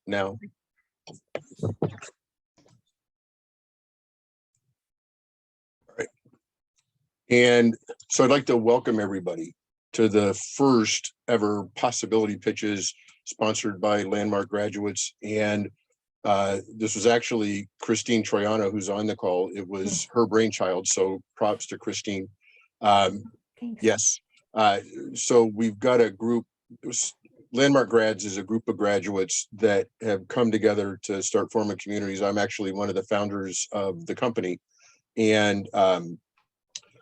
now. All right. And so I'd like to welcome everybody to the first ever possibility pitches sponsored by Landmark Graduates. And this was actually Christine Troiano who's on the call. It was her brainchild, so props to Christine. Yes. So we've got a group. Landmark Grads is a group of graduates that have come together to start forming communities. I'm actually one of the founders of the company. And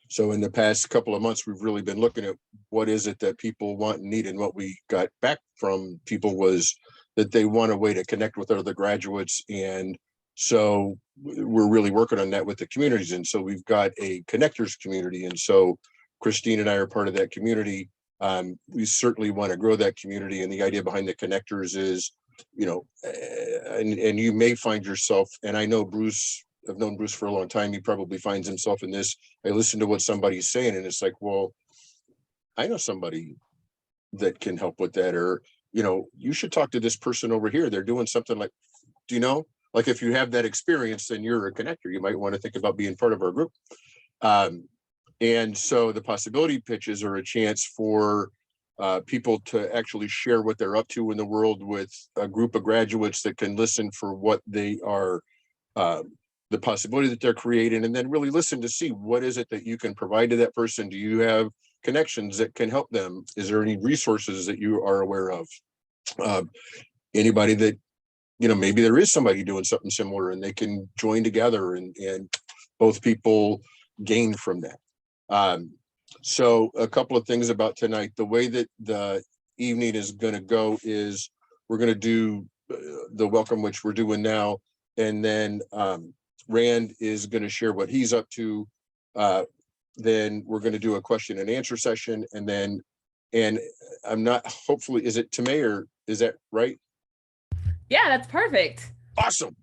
so in the past couple of months, we've really been looking at what is it that people want and need. And what we got back from people was that they want a way to connect with other graduates. And so we're really working on that with the communities. And so we've got a connectors community. And so Christine and I are part of that community. We certainly want to grow that community. And the idea behind the connectors is, you know, and you may find yourself, and I know Bruce, I've known Bruce for a long time. He probably finds himself in this. I listen to what somebody's saying and it's like, well, I know somebody that can help with that. Or, you know, you should talk to this person over here. They're doing something like, do you know, like if you have that experience, then you're a connector. You might want to think about being part of our group. And so the possibility pitches are a chance for people to actually share what they're up to in the world with a group of graduates that can listen for what they are, the possibility that they're creating, and then really listen to see what is it that you can provide to that person. Do you have connections that can help them? Is there any resources that you are aware of? Anybody that, you know, maybe there is somebody doing something similar and they can join together and both people gain from that. So a couple of things about tonight. The way that the evening is going to go is we're going to do the welcome, which we're doing now, and then Rand is going to share what he's up to. Then we're going to do a question and answer session, and then, and I'm not, hopefully, is it Tamay or is that right? Yeah, that's perfect. Awesome.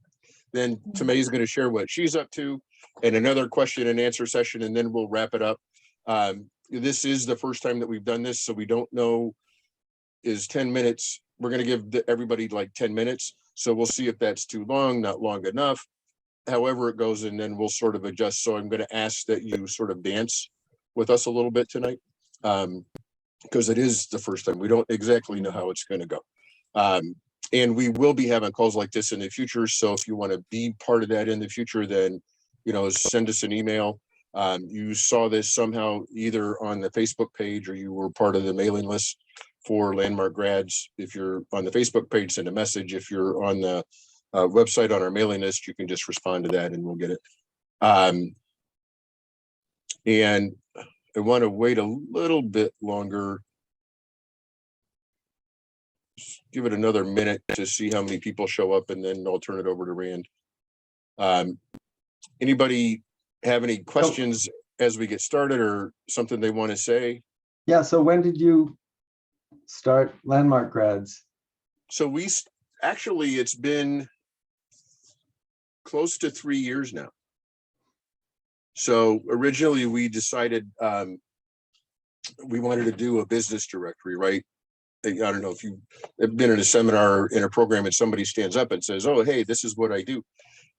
Then Tamay is going to share what she's up to and another question and answer session, and then we'll wrap it up. This is the first time that we've done this, so we don't know, is 10 minutes. We're going to give everybody like 10 minutes. So we'll see if that's too long, not long enough, however it goes, and then we'll sort of adjust. So I'm going to ask that you sort of dance with us a little bit tonight, because it is the first time. We don't exactly know how it's going to go. And we will be having calls like this in the future. So if you want to be part of that in the future, then, you know, send us an email. You saw this somehow either on the Facebook page or you were part of the mailing list for Landmark Grads. If you're on the Facebook page, send a message. If you're on the website on our mailing list, you can just respond to that and we'll get it. And I want to wait a little bit longer. Just give it another minute to see how many people show up, and then I'll turn it over to Rand. Anybody have any questions as we get started or something they want to say? Yeah, so when did you start Landmark Grads? So we actually, it's been close to 3 years now. So originally we decided we wanted to do a business directory, right? I don't know if you've been in a seminar in a program and somebody stands up and says, oh, hey, this is what I do.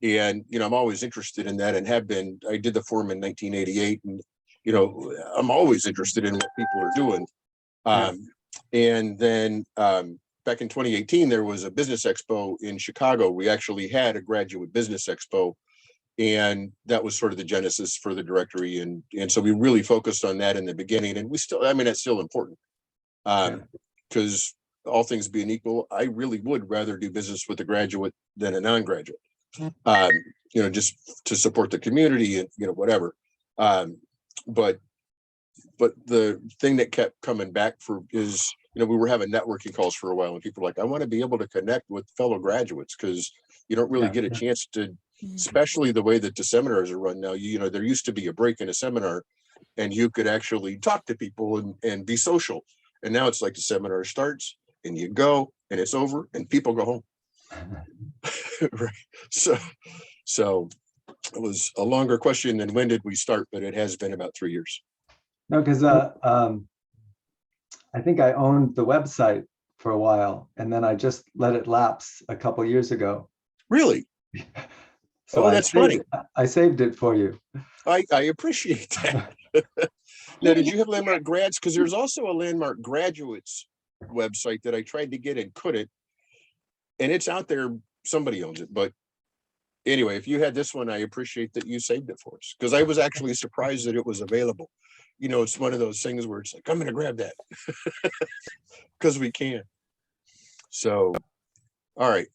And, you know, I'm always interested in that and have been. I did the forum in 1988 and, you know, I'm always interested in what people are doing. And then back in 2018, there was a business expo in Chicago. We actually had a graduate business expo, and that was sort of the genesis for the directory. And so we really focused on that in the beginning, and we still, I mean, that's still important. Because all things being equal, I really would rather do business with a graduate than a non-graduate, you know, just to support the community and, you know, whatever. But the thing that kept coming back for is, you know, we were having networking calls for a while and people were like, I want to be able to connect with fellow graduates, because you don't really get a chance to, especially the way that the seminars are run now. You know, there used to be a break in a seminar and you could actually talk to people and be social. And now it's like the seminar starts and you go and it's over and people go home. Right. So it was a longer question than when did we start, but it has been about 3 years. No, because I think I owned the website for a while, and then I just let it lapse a couple years ago. Really? So Oh, that's funny. I saved it for you. I appreciate that. Now, did you have Landmark Grads? Because there's also a Landmark Graduates website that I tried to get and couldn't. And it's out there. Somebody owns it. But anyway, if you had this one, I appreciate that you saved it for us. Because I was actually surprised that it was available. You know, it's one of those things where it's like, I'm going to grab that. Because we can. So, all right.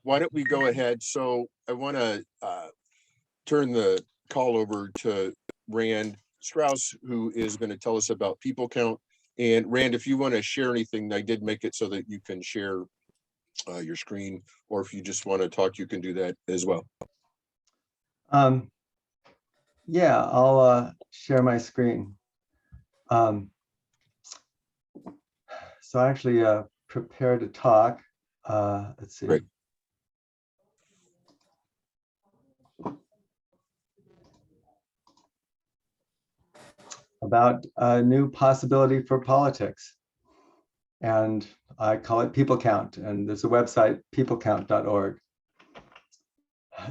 Why don't we go ahead? So I want to turn the call over to Rand Strauss, who is going to tell us about PeopleCount. And Rand, if you want to share anything, I did make it so that you can share your screen, or if you just want to talk, you can do that as well. Yeah, I'll share my screen. So I actually prepared a talk. Let's see. Great. About a new possibility for politics. And I call it PeopleCount, and there's a website, peoplecount.org.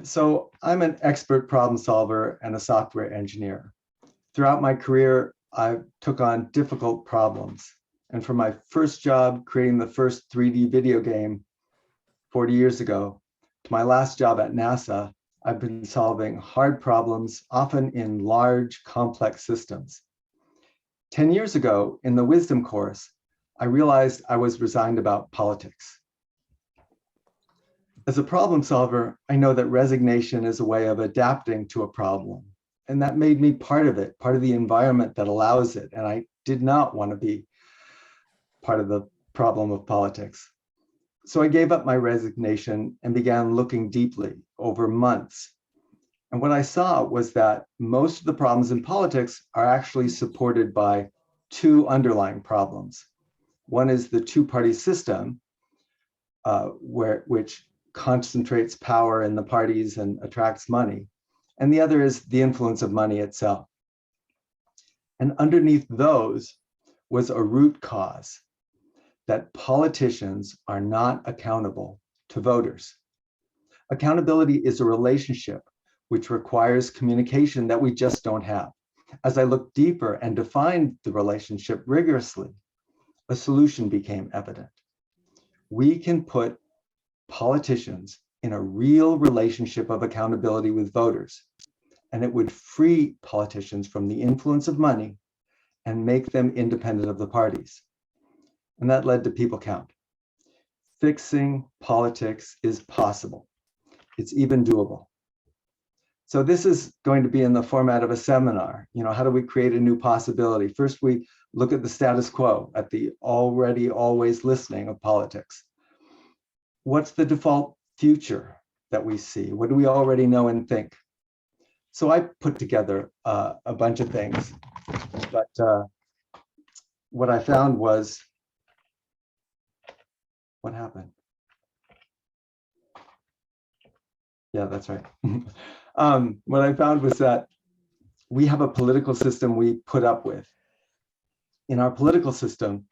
So I'm an expert problem solver and a software engineer. Throughout my career, I took on difficult problems. And from my first job creating the first 3D video game 40 years ago to my last job at NASA, I've been solving hard problems, often in large, complex systems. 10 years ago, in the wisdom course, I realized I was resigned about politics. As a problem solver, I know that resignation is a way of adapting to a problem. And that made me part of it, part of the environment that allows it. And I did not want to be part of the problem of politics. So I gave up my resignation and began looking deeply over months. And what I saw was that most of the problems in politics are actually supported by two underlying problems. One is the two-party system, which concentrates power in the parties and attracts money. And the other is the influence of money itself. And underneath those was a root cause that politicians are not accountable to voters. Accountability is a relationship which requires communication that we just don't have. As I looked deeper and defined the relationship rigorously, a solution became evident. We can put politicians in a real relationship of accountability with voters, and it would free politicians from the influence of money and make them independent of the parties. And that led to PeopleCount. Fixing politics is possible. It's even doable. So this is going to be in the format of a seminar. You know, how do we create a new possibility? First, we look at the status quo, at the already always listening of politics. What's the default future that we see? What do we already know and think? So I put together a bunch of things, but what I found was, what happened? Yeah, that's right. What I found was that we have a political system we put up with. In our political system,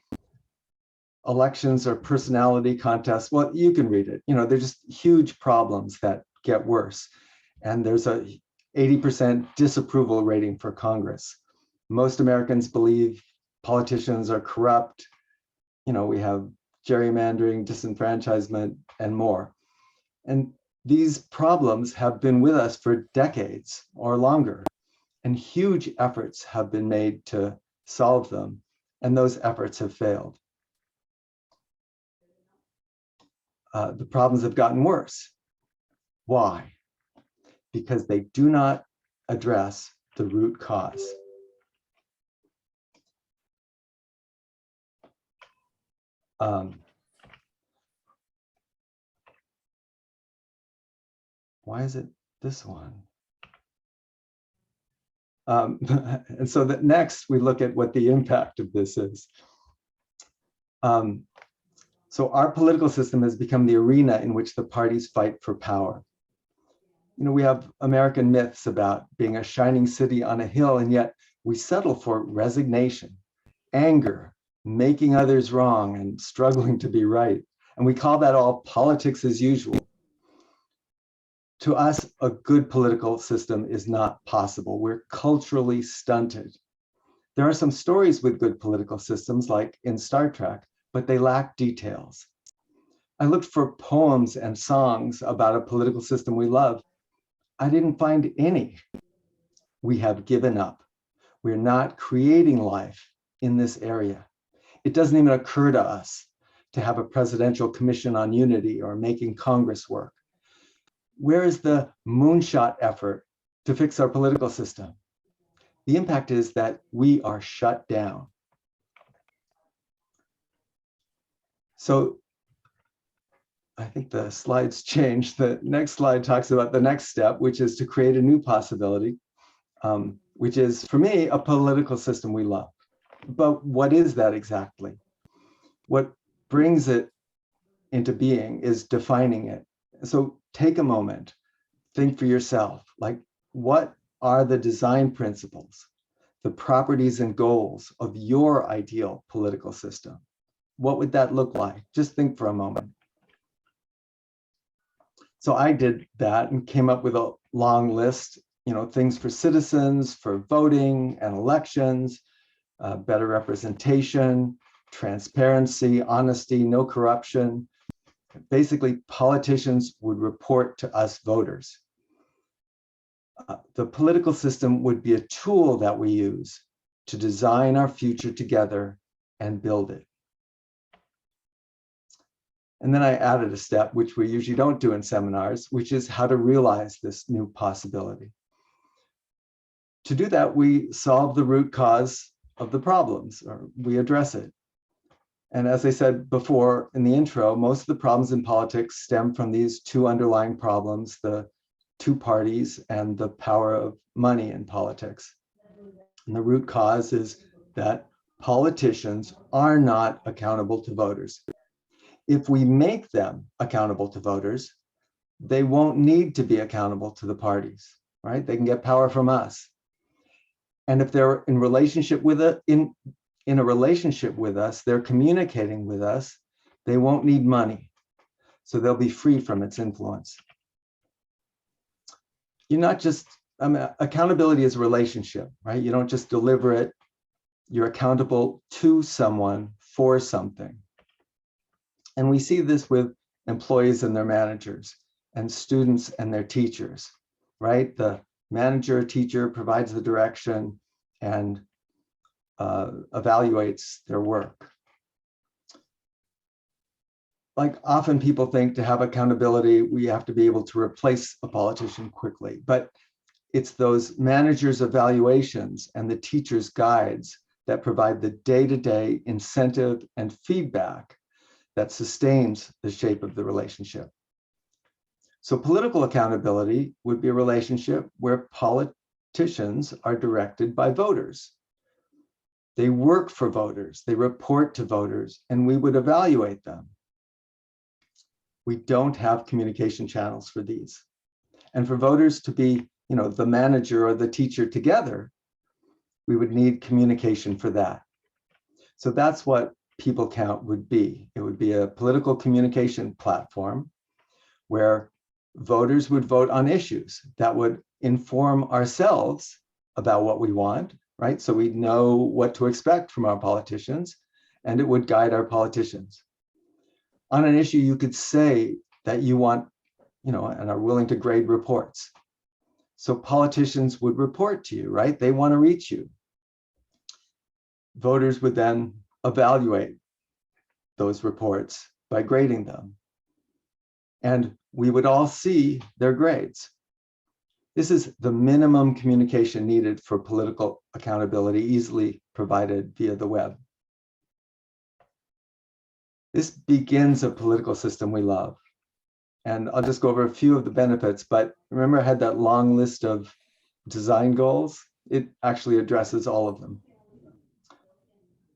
elections are personality contests. Well, you can read it. You know, they're just huge problems that get worse. And there's a 80% disapproval rating for Congress. Most Americans believe politicians are corrupt. You know, we have gerrymandering, disenfranchisement, and more. And these problems have been with us for decades or longer, and huge efforts have been made to solve them, and those efforts have failed. The problems have gotten worse. Why? Because they do not address the root cause. Why is it this one? And so that next we look at what the impact of this is. So our political system has become the arena in which the parties fight for power. You know, we have American myths about being a shining city on a hill, and yet we settle for resignation, anger, making others wrong and struggling to be right. And we call that all politics as usual. To us, a good political system is not possible. We're culturally stunted. There are some stories with good political systems, like in Star Trek, but they lack details. I looked for poems and songs about a political system we love. I didn't find any. We have given up. We're not creating life in this area. It doesn't even occur to us to have a presidential commission on unity or making Congress work. Where is the moonshot effort to fix our political system? The impact is that we are shut down. So I think the slides changed. The next slide talks about the next step, which is to create a new possibility, which is, for me, a political system we love. But what is that exactly? What brings it into being is defining it. So take a moment, think for yourself, like, what are the design principles, the properties and goals of your ideal political system? What would that look like? Just think for a moment. So I did that and came up with a long list, things for citizens, for voting and elections, better representation, transparency, honesty, no corruption. Basically, politicians would report to us voters. The political system would be a tool that we use to design our future together and build it. And then I added a step, which we usually don't do in seminars, which is how to realize this new possibility. To do that, we solve the root cause of the problems, or we address it. And as I said before in the intro, most of the problems in politics stem from these two underlying problems, the two parties and the power of money in politics. And the root cause is that politicians are not accountable to voters. If we make them accountable to voters, they won't need to be accountable to the parties, right? They can get power from us. And if they're in relationship with it, in a relationship with us, they're communicating with us, they won't need money. So they'll be free from its influence. You're not just, accountability is a relationship, right? You don't just deliver it. You're accountable to someone for something. And we see this with employees and their managers, and students and their teachers, right? The manager, teacher provides the direction and evaluates their work. Like, often people think to have accountability, we have to be able to replace a politician quickly, but it's those managers' evaluations and the teachers' guides that provide the day-to-day incentive and feedback that sustains the shape of the relationship. So political accountability would be a relationship where politicians are directed by voters. They work for voters, they report to voters, and we would evaluate them. We don't have communication channels for these. And for voters to be, the manager or the teacher together, we would need communication for that. So that's what PeopleCount would be. It would be a political communication platform where voters would vote on issues that would inform ourselves about what we want, right? So we know what to expect from our politicians, and it would guide our politicians. On an issue, you could say that you want, and are willing to grade reports. So politicians would report to you, right? They want to reach you. Voters would then evaluate those reports by grading them. And we would all see their grades. This is the minimum communication needed for political accountability, easily provided via the web. This begins a political system we love. And I'll just go over a few of the benefits, but remember I had that long list of design goals? It actually addresses all of them.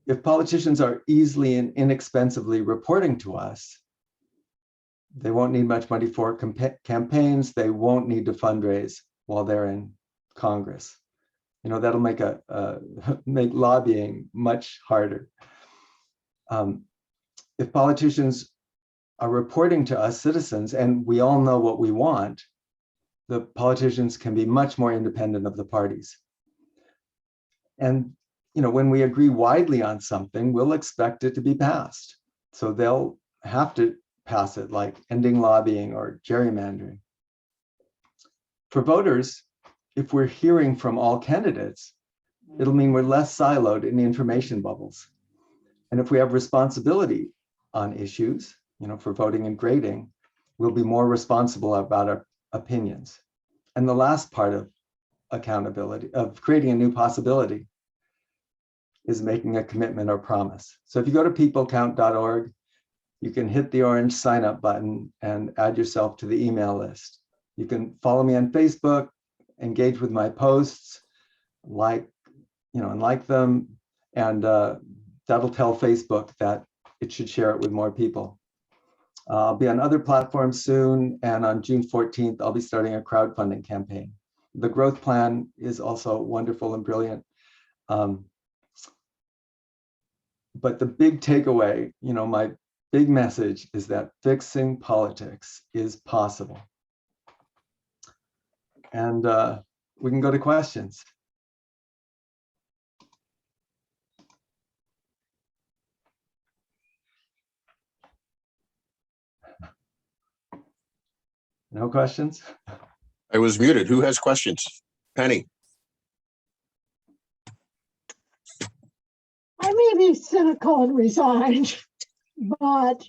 If politicians are easily and inexpensively reporting to us, they won't need much money for campaigns. They won't need to fundraise while they're in Congress. That'll make make lobbying much harder. If politicians are reporting to us citizens and we all know what we want, the politicians can be much more independent of the parties. And when we agree widely on something, we'll expect it to be passed. So they'll have to pass it, like ending lobbying or gerrymandering. For voters, if we're hearing from all candidates, it'll mean we're less siloed in the information bubbles. And if we have responsibility on issues, for voting and grading, we'll be more responsible about our opinions. And the last part of accountability, of creating a new possibility, is making a commitment or promise. So if you go to PeopleCount.org, you can hit the orange sign up button and add yourself to the email list. You can follow me on Facebook, engage with my posts, like them, and that'll tell Facebook that it should share it with more people. I'll be on other platforms soon, and on June 14th, I'll be starting a crowdfunding campaign. The growth plan is also wonderful and brilliant. But the big takeaway, my big message is that fixing politics is possible. And we can go to questions. No questions? I was muted. Who has questions? Penny. I may be cynical and resigned, but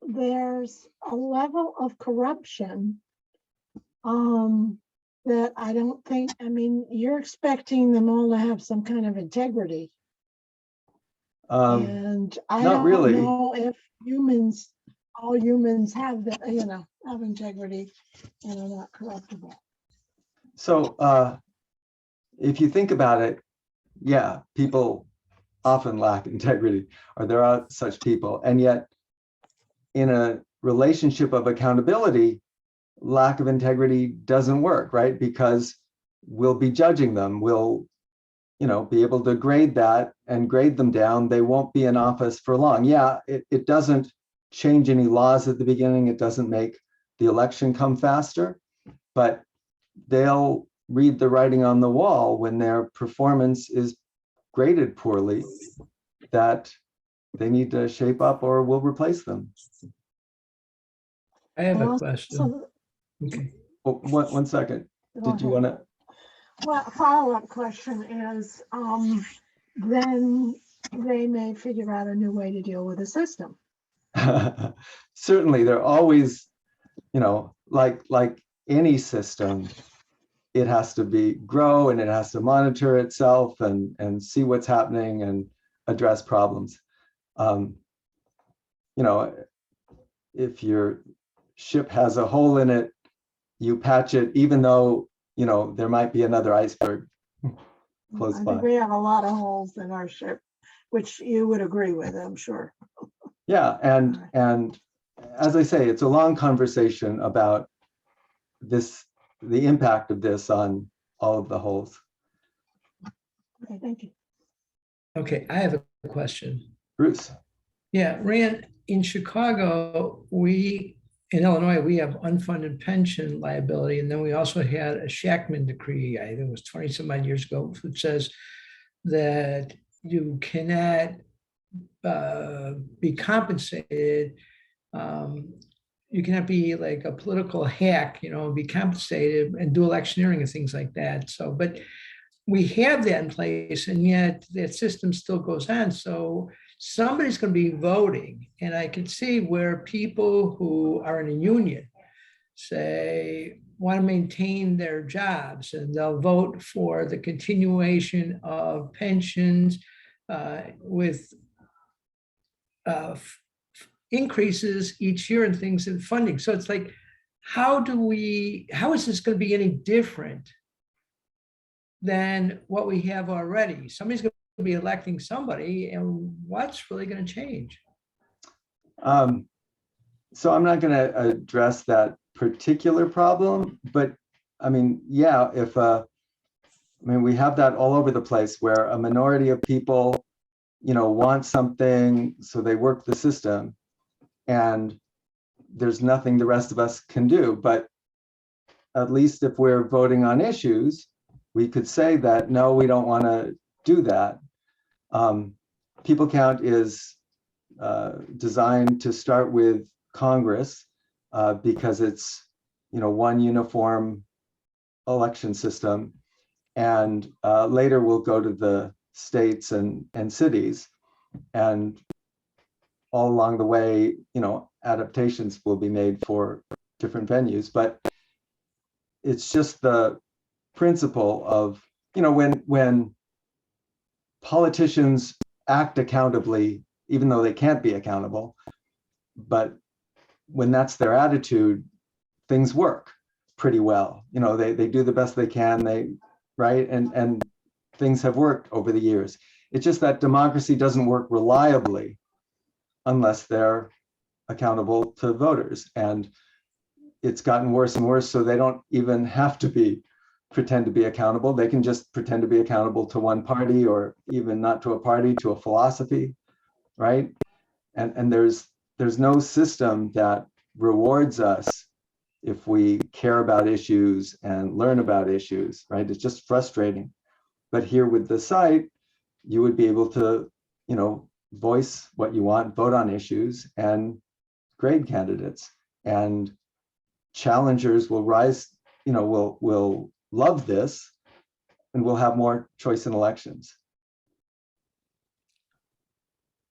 there's a level of corruption that I don't think, you're expecting them all to have some kind of integrity. And I not don't really. know if all humans have the, have integrity and are not corruptible. So if you think about it, yeah, people often lack integrity, or there are such people. And yet in a relationship of accountability, lack of integrity doesn't work, right? Because we'll be judging them. We'll, be able to grade that and grade them down. They won't be in office for long. Yeah, it doesn't change any laws at the beginning. It doesn't make the election come faster, but they'll read the writing on the wall when their performance is graded poorly, that they need to shape up or we'll replace them. I have a And question. also, Okay. Oh, one second. Did you want to? well, follow-up question is, then they may figure out a new way to deal with the system. Certainly, they're always, like any system, it has to grow and it has to monitor itself and see what's happening and address problems. If your ship has a hole in it, you patch it, even though, there might be another iceberg close I by. think we have a lot of holes in our ship, which you would agree with, I'm sure. Yeah, and as I say, it's a long conversation about the impact of this on all of the holes. Okay, thank you. Okay, I have a question. Bruce. Yeah, Rand, in Chicago, in Illinois, we have unfunded pension liability, and then we also had a Shackman decree, I think it was 20 some odd years ago, which says that you cannot be compensated. You cannot be like a political hack, be compensated and do electioneering and things like that. So, but we have that in place, and yet that system still goes on. So somebody's going to be voting, and I can see where people who are in a union say want to maintain their jobs, and they'll vote for the continuation of pensions with increases each year and things in funding. So it's like, how is this going to be any different than what we have already? Somebody's going to be electing somebody, and what's really going to change? So I'm not going to address that particular problem, but yeah, we have that all over the place where a minority of people want something, so they work the system, and there's nothing the rest of us can do. But at least if we're voting on issues, we could say that, no, we don't want to do that. PeopleCount is designed to start with Congress because it's, one uniform election system. And later we'll go to the states and cities. And all along the way, adaptations will be made for different venues. But it's just the principle of, when politicians act accountably, even though they can't be accountable, but when that's their attitude, things work pretty well. They do the best they can, right? And things have worked over the years. It's just that democracy doesn't work reliably unless they're accountable to voters. And it's gotten worse and worse, so they don't even have to pretend to be accountable. They can just pretend to be accountable to one party, or even not to a party, to a philosophy, right? And there's no system that rewards us if we care about issues and learn about issues, right? It's just frustrating. But here with the site, you would be able to, voice what you want, vote on issues, and grade candidates. And challengers will rise, will love this, and we'll have more choice in elections.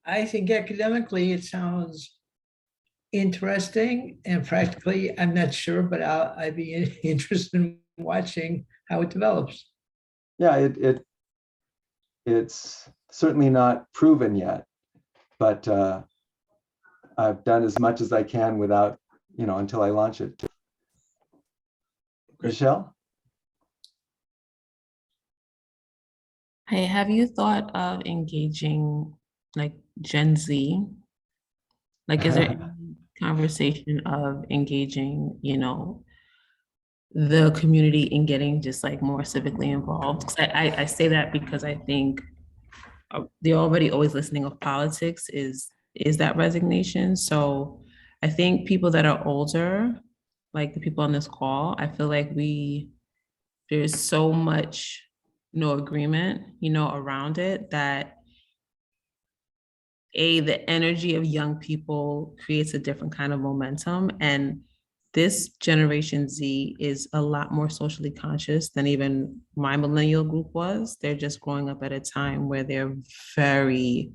I think academically it sounds interesting, and practically I'm not sure, but I'd be interested in watching how it develops. Yeah, it's certainly not proven yet, but I've done as much as I can without, until I launch it. Michelle? Hey, have you thought of engaging like Gen Z? Like, is there any conversation of engaging, the community in getting just like more civically involved? 'Cause I say that because I think the already always listening of politics is that resignation. So I think people that are older, like the people on this call, I feel like there's so much agreement, around it, that the energy of young people creates a different kind of momentum. And this Generation Z is a lot more socially conscious than even my millennial group was. They're just growing up at a time where they're very,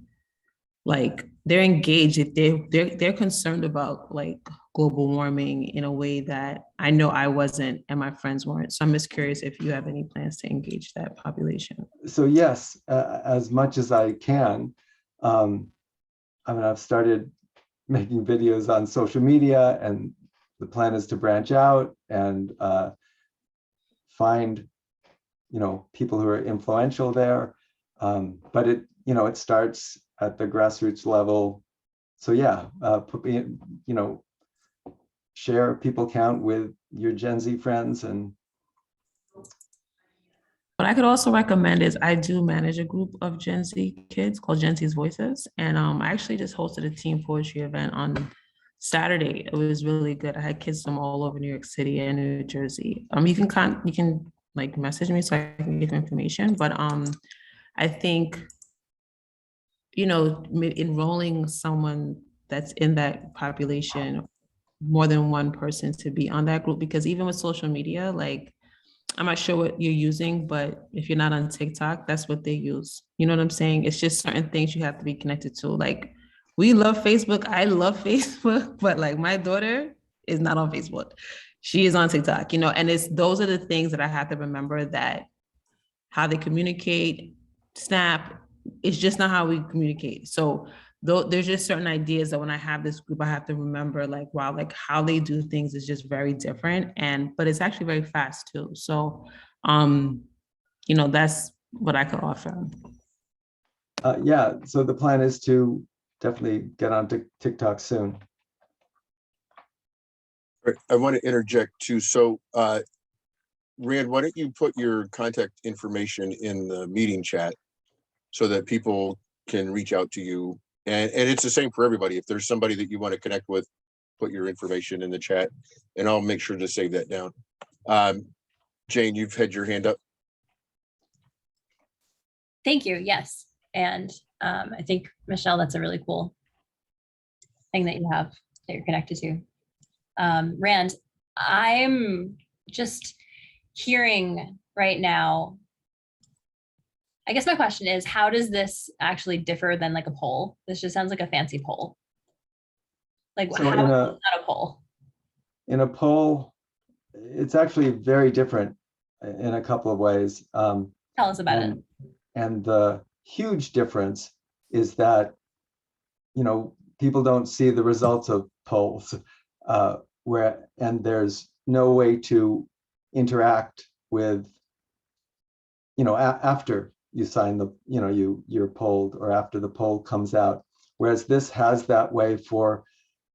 they're engaged. They're concerned about global warming in a way that I know I wasn't and my friends weren't. So I'm just curious if you have any plans to engage that population. So yes, as much as I can. I've started making videos on social media, and the plan is to branch out and find, people who are influential there. But it starts at the grassroots level. So yeah, share PeopleCount with your Gen Z friends. And what I could also recommend is I do manage a group of Gen Z kids called Gen Z's Voices. And I actually just hosted a team poetry event on Saturday. It was really good. I had kids from all over New York City and New Jersey. You can message me so I can give information. But I think, enrolling someone that's in that population, more than one person to be on that group, because even with social media, I'm not sure what you're using, but if you're not on TikTok, that's what they use. You know what I'm saying? It's just certain things you have to be connected to. We love Facebook. I love Facebook, but my daughter is not on Facebook. She is on TikTok, and those are the things that I have to remember, that how they communicate, Snap, it's just not how we communicate. So there's just certain ideas that when I have this group, I have to remember, wow, how they do things is just very different. But it's actually very fast too. So, that's what I could offer. Yeah, so the plan is to definitely get onto TikTok soon. I want to interject too. So, Rand, why don't you put your contact information in the meeting chat so that people can reach out to you. And it's the same for everybody. If there's somebody that you want to connect with, put your information in the chat and I'll make sure to save that down. Jane, you've had your hand up. Thank you. Yes. And I think, Michelle, that's a really cool thing that you have that you're connected to. Rand, I'm just hearing right now, I guess my question is, how does this actually differ than like a poll? This just sounds like a fancy poll. Like, So how in is a- it not a poll? In a poll, it's actually very different in a couple of ways. Tell us about it. And the huge difference is that, you know, people don't see the results of polls, and there's no way to interact with, you know, after you sign the, you know, you're polled or after the poll comes out. Whereas this has that way for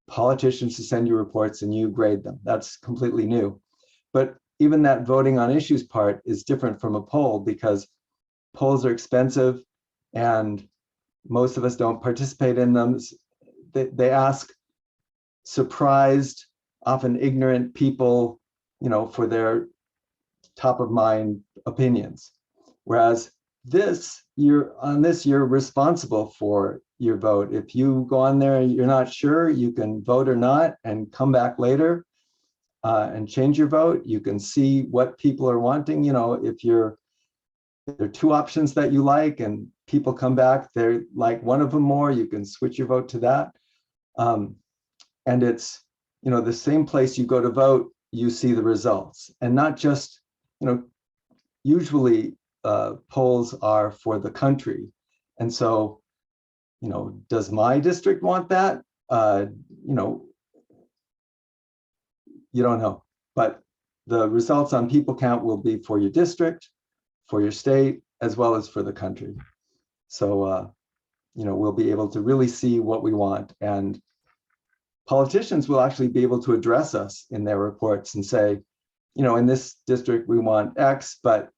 politicians to send you reports and you grade them. That's completely new. But even that voting on issues part is different from a poll because polls are expensive and most of us don't participate in them. They ask surprised, often ignorant people, you know, for their top of mind opinions. Whereas this, you're responsible for your vote. If you go on there and you're not sure, you can vote or not and come back later and change your vote. You can see what people are wanting. You know, if there are two options that you like and people come back, they're like one of them more, you can switch your vote to that. And it's, you know, the same place you go to vote, you see the results. And not just, you know, usually polls are for the country. And so, you know, does my district want that? You know, you don't know. But the results on PeopleCount will be for your district, for your state, as well as for the country. So, you know, we'll be able to really see what we want. And politicians will actually be able to address us in their reports and say, you know, in this district, we want X, but,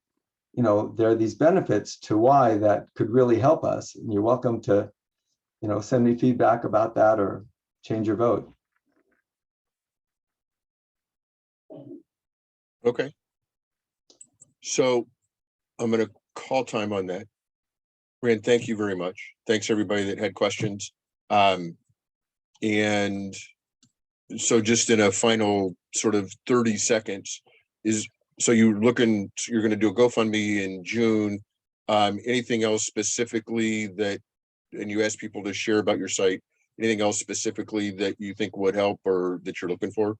you know, there are these benefits to Y that could really help us. And you're welcome to, you know, send me feedback about that or change your vote. Okay. So I'm going to call time on that. Rand, thank you very much. Thanks everybody that had questions. And so just in a final sort of 30 seconds so you're going to do a GoFundMe in June. Anything else specifically and you ask people to share about your site, anything else specifically that you think would help or that you're looking for?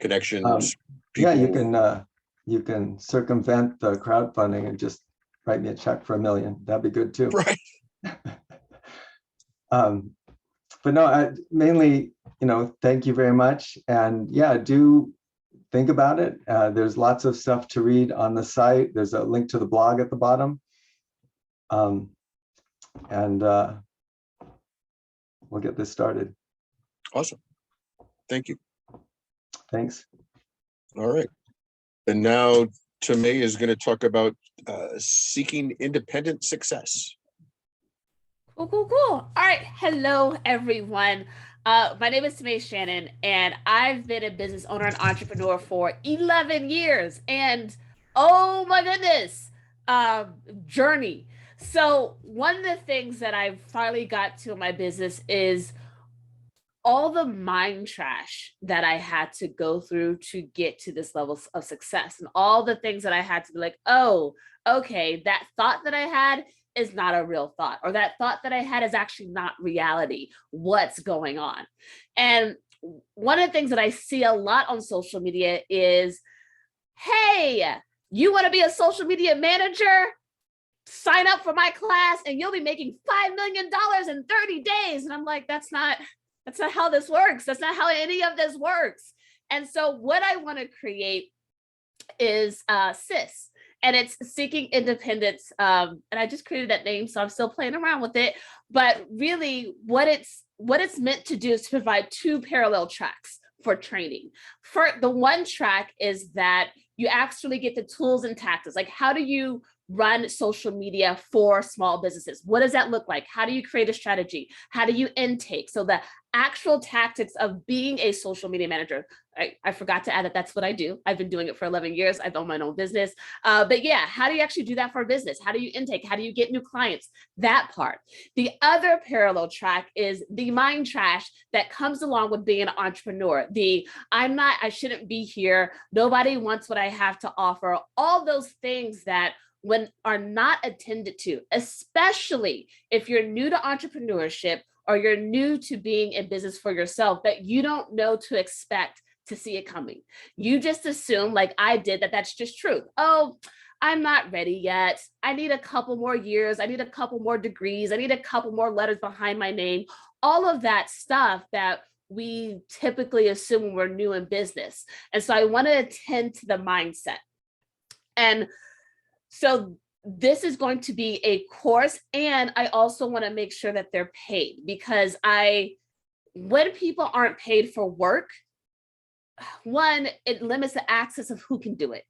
Connections? Yeah, you can circumvent the crowdfunding and just write me a check for $1 million. That'd be good too. Right. But no, mainly, you know, thank you very much. And yeah, do think about it. There's lots of stuff to read on the site. There's a link to the blog at the bottom. And we'll get this started. Awesome. Thank you. Thanks. All right. And now Tamay is going to talk about seeking independent success. Cool. All right. Hello, everyone. My name is Tamay Shannon, and I've been a business owner and entrepreneur for 11 years. And oh my goodness, journey. So one of the things that I've finally got to in my business is all the mind trash that I had to go through to get to this level of success, and all the things that I had to be like, oh, okay, that thought that I had is not a real thought, or that thought that I had is actually not reality. What's going on? And one of the things that I see a lot on social media is, hey, you want to be a social media manager? Sign up for my class and you'll be making $5 million in 30 days. And I'm like, that's not how this works. That's not how any of this works. And so what I want to create is SIS. And it's Seeking Independence. And I just created that name, so I'm still playing around with it. But really what it's meant to do is to provide two parallel tracks for training. For the one track is that you actually get the tools and tactics. Like, how do you run social media for small businesses. What does that look like? How do you create a strategy? How do you intake? So the actual tactics of being a social media manager. I forgot to add that that's what I do. I've been doing it for 11 years. I've owned my own business. But yeah, how do you actually do that for a business? How do you intake? How do you get new clients? That part. The other parallel track is the mind trash that comes along with being an entrepreneur. I shouldn't be here. Nobody wants what I have to offer. All those things that when are not attended to, especially if you're new to entrepreneurship or you're new to being in business for yourself, that you don't know to expect to see it coming. You just assume, like I did, that that's just truth. Oh, I'm not ready yet. I need a couple more years. I need a couple more degrees. I need a couple more letters behind my name. All of that stuff that we typically assume when we're new in business. And so I want to attend to the mindset. And so this is going to be a course, and I also want to make sure that they're paid, because when people aren't paid for work, one, it limits the access of who can do it.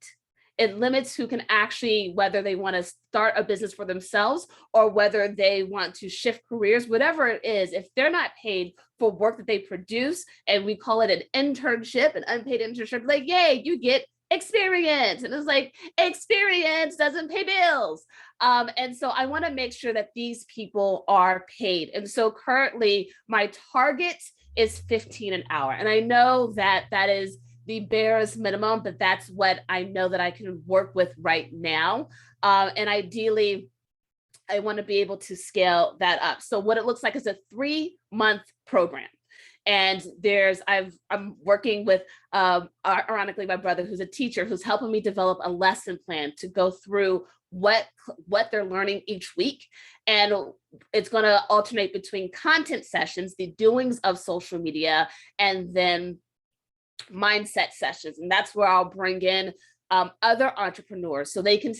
It limits who can actually, whether they want to start a business for themselves or whether they want to shift careers, whatever it is, if they're not paid for work that they produce, and we call it an internship, an unpaid internship, like, yay, you get experience. And it's like, experience doesn't pay bills. And so I want to make sure that these people are paid. And so currently my target is $15 an hour. And I know that that is the barest minimum, but that's what I know that I can work with right now. And ideally, I want to be able to scale that up. So what it looks like is a 3-month program. And I'm working with, ironically, my brother, who's a teacher, who's helping me develop a lesson plan to go through what they're learning each week. And it's going to alternate between content sessions, the doings of social media, and then mindset sessions. And that's where I'll bring in other entrepreneurs so they can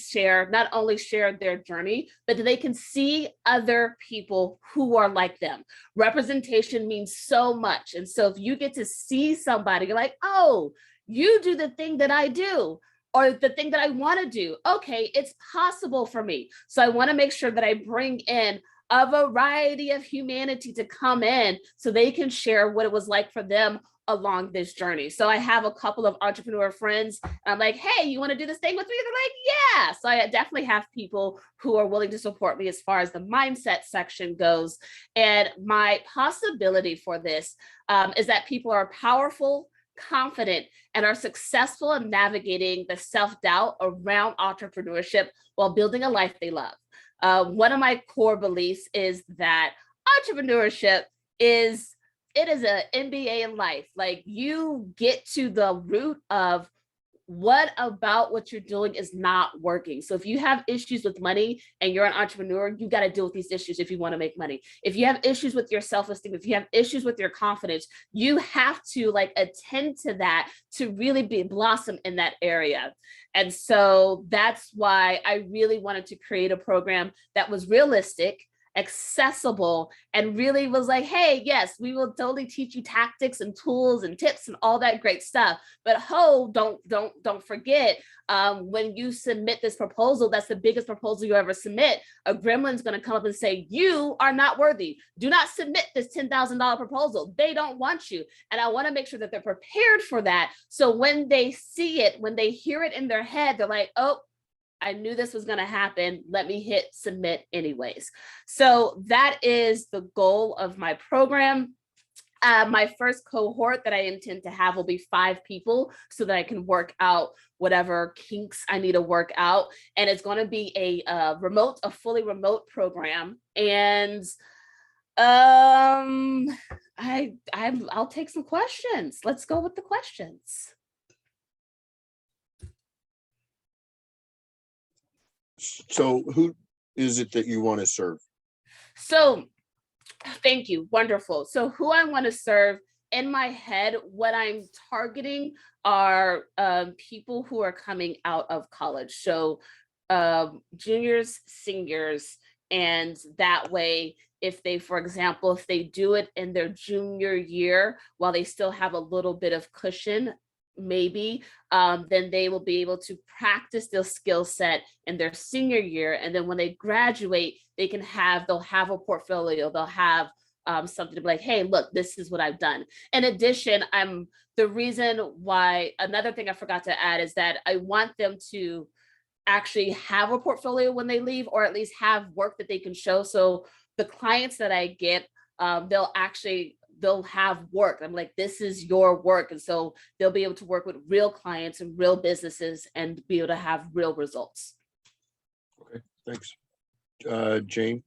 not only share their journey, but they can see other people who are like them. Representation means so much. And so if you get to see somebody, you're like, oh, you do the thing that I do, or the thing that I want to do. Okay, it's possible for me. So I want to make sure that I bring in a variety of humanity to come in so they can share what it was like for them along this journey. So I have a couple of entrepreneur friends. I'm like, hey, you want to do this thing with me? They're like, yeah. So I definitely have people who are willing to support me as far as the mindset section goes. And my possibility for this is that people are powerful, confident, and are successful in navigating the self-doubt around entrepreneurship while building a life they love. One of my core beliefs is that entrepreneurship is an MBA in life. Like, you get to the root of what about what you're doing is not working. So if you have issues with money and you're an entrepreneur, you got to deal with these issues if you want to make money. If you have issues with your self-esteem, if you have issues with your confidence, you have to attend to that to really blossom in that area. And so that's why I really wanted to create a program that was realistic, accessible, and really was like, hey, yes, we will totally teach you tactics and tools and tips and all that great stuff. But don't forget, when you submit this proposal, that's the biggest proposal you ever submit, a gremlin's going to come up and say, you are not worthy. Do not submit this $10,000 proposal. They don't want you. And I want to make sure that they're prepared for that. So when they see it, when they hear it in their head, they're like, oh, I knew this was going to happen. Let me hit submit anyways. So that is the goal of my program. My first cohort that I intend to have will be 5 people so that I can work out whatever kinks I need to work out. And it's going to be a fully remote program. And I'll take some questions. Let's go with the questions. So who is it that you want to serve? So thank you. Wonderful. So who I want to serve, in my head, what I'm targeting are people who are coming out of college. So juniors, seniors, and that way, if they, for example, if they do it in their junior year, while they still have a little bit of cushion, maybe, then they will be able to practice their skill set in their senior year. And then when they graduate, they'll have a portfolio, they'll have something to be like, hey, look, this is what I've done. In addition, the reason why, another thing I forgot to add is that I want them to actually have a portfolio when they leave, or at least have work that they can show. So the clients that I get, they'll have work. I'm like, this is your work. And so they'll be able to work with real clients and real businesses and be able to have real results. Okay, thanks. Jane?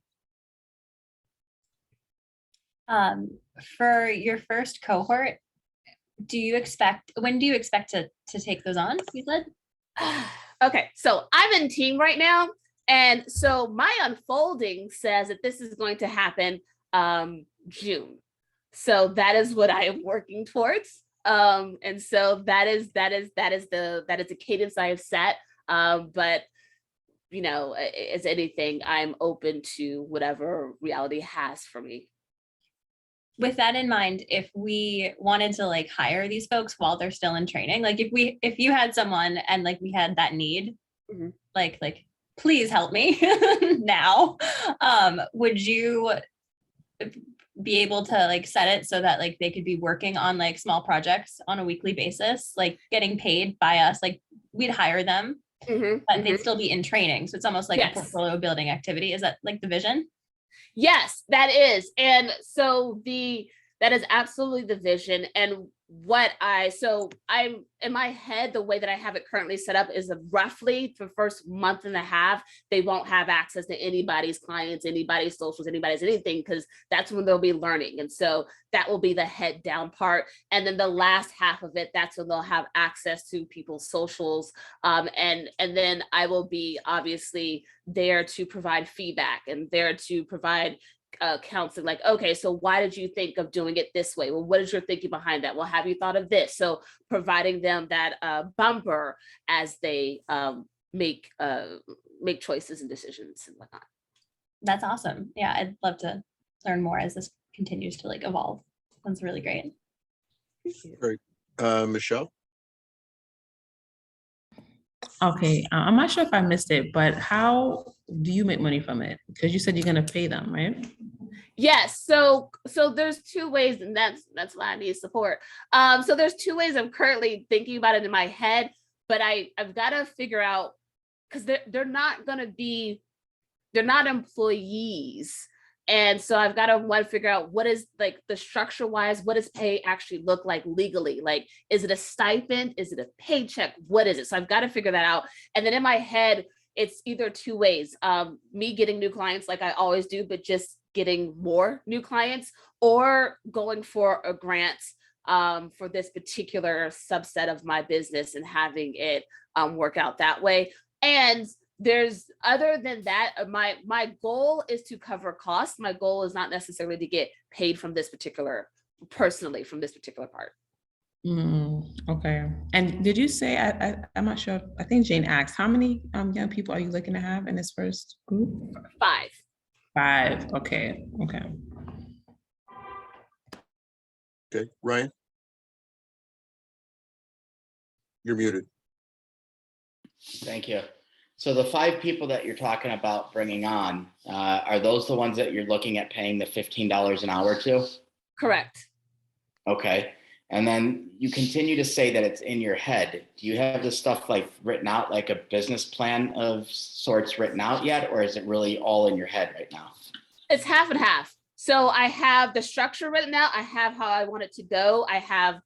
For your first cohort, when do you expect to take those on, you said? Okay, so I'm in team right now. And so my unfolding says that this is going to happen June. So that is what I am working towards. And so that is the cadence I have set. But you know, as anything, I'm open to whatever reality has for me. With that in mind, if we wanted to like hire these folks while they're still in training, like if you had someone and like we had that need, like please help me now, would you be able to like set it so that like they could be working on like small projects on a weekly basis, like getting paid by us, like we'd hire them, but they'd still be in training. So it's almost like a portfolio building activity. Is that like the vision? Yes, that is. And so that is absolutely the vision. And I'm in my head, the way that I have it currently set up is roughly for the first month and a half, they won't have access to anybody's clients, anybody's socials, anybody's anything, because that's when they'll be learning. And so that will be the head down part. And then the last half of it, that's when they'll have access to people's socials. And then I will be obviously there to provide feedback and there to provide counseling, like, okay, so why did you think of doing it this way? Well, what is your thinking behind that? Well, have you thought of this? So providing them that bumper as they make choices and decisions and whatnot. That's awesome. Yeah, I'd love to learn more as this continues to like evolve. Sounds really great. Great. Michelle? Okay, I'm not sure if I missed it, but how do you make money from it? Because you said you're gonna pay them, right? Yes. So there's two ways, and that's why I need support. So there's two ways I'm currently thinking about it in my head, but I've got to figure out, because they're not employees. And so I've got to figure out what is like the structure wise, what does pay actually look like legally? Like, is it a stipend? Is it a paycheck? What is it? So I've got to figure that out. And then in my head, it's either two ways, me getting new clients like I always do, but just getting more new clients, or going for a grant for this particular subset of my business and having it work out that way. And there's, other than that, my goal is to cover costs. My goal is not necessarily to get paid from this particular, personally from this particular part. Okay. And did you say, I'm not sure, I think Jane asked, how many young people are you looking to have in this first group? 5. 5. Okay. Okay, Ryan? You're muted. Thank you. So the 5 people that you're talking about bringing on, are those the ones that you're looking at paying the $15 an hour to? Correct. Okay. And then you continue to say that it's in your head. Do you have this stuff like written out, like a business plan of sorts written out yet? Or is it really all in your head right now? It's half and half. So I have the structure written out. I have how I want it to go. I have